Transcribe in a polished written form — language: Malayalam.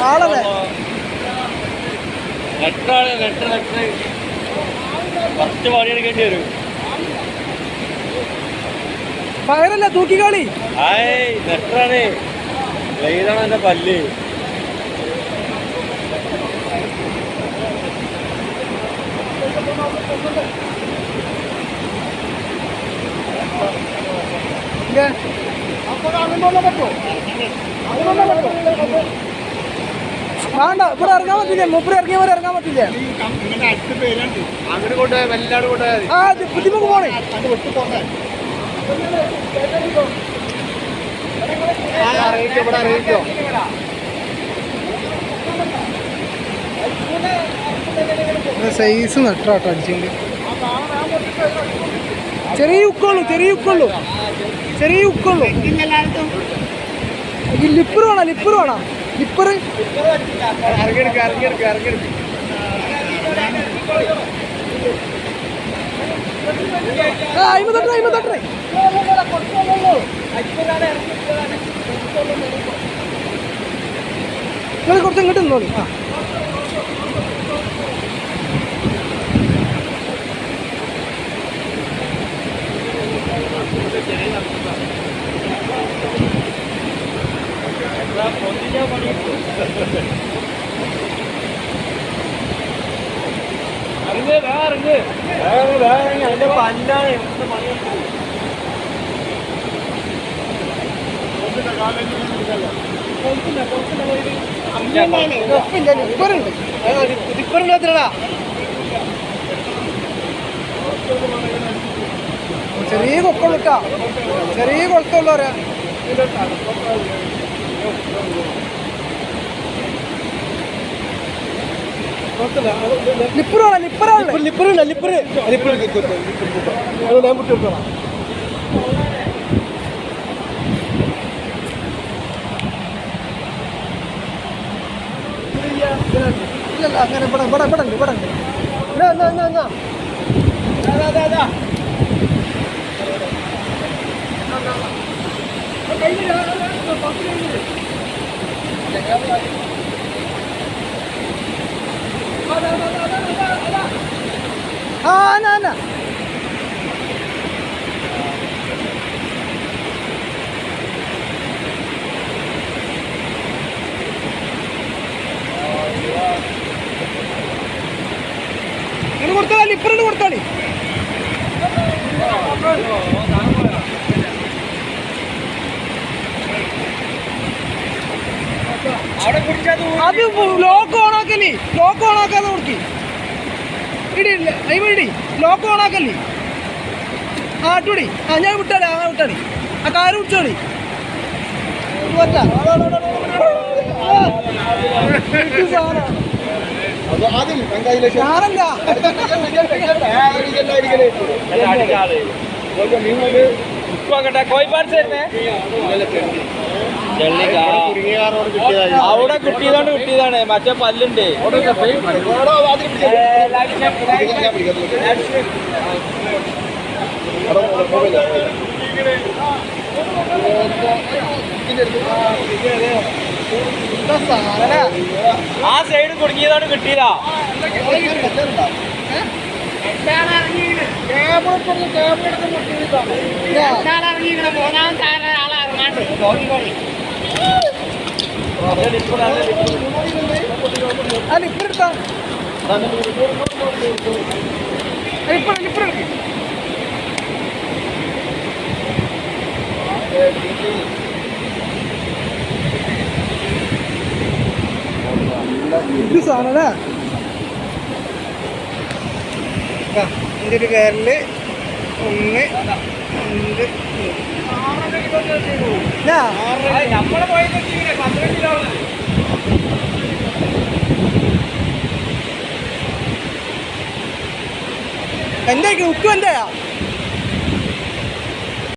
ആളല്ലേ കുറച്ച് പണിയെടുക്കേണ്ടി വരും. പകരല്ല തൂക്കിക്കാളി. ആയ് നെട്ടാണ് വെയിലാണ് എന്റെ പല്ല്. വേണ്ട, ഇവിടെ ഇറങ്ങാൻ പറ്റില്ല. മൂപ്പര് ഇറങ്ങിയ പോലെ ഇറങ്ങാൻ പറ്റില്ല. ആ ബുദ്ധിമുട്ട് പോണേ. സൈസ് നട്ടാട്ടോ അടിച്ചുകൊണ്ട്. ചെറിയ ഉക്കുള്ളൂ. ഈ ലിപ്പർ വേണം. ലിപ്പർ അയിമ തട്ടേ. കുറച്ച് ഇങ്ങോട്ട് നിന്നോളി. ആ അതിന്റെ പല്ലാണ് ചെറിയ കൊക്കുള്ളൂട്ടാ. ചെറിയ കൊളുത്തുള്ളവരാ. അങ്ങനെ ഇവിടെ കൊടുത്താളി. ലിപ്പറിന് കൊടുത്താളി. അത് ലോക്ക് ഓണാക്കല്ലേ. ലോക്ക് ഓണാക്കാതെ കൊടുക്കി. ഇടി ലോക്ക് ഓണാക്കല്ലേ. ആ ഇട്ടൂടി. ആ ഞാൻ വിട്ടാളി. ആ കാറ് പിടിച്ചോളി. അവിടെ കിട്ടിയതാണ് മറ്റേ പല്ലുണ്ട്. ആ സൈഡ് കുടുങ്ങിയതാണ് കിട്ടിയതാ. ഇത് സാധനല്ലേ. ഇതിൻ്റെ ഒരു കയറില് 1 2 എന്താ ഉപ്പ് എന്താ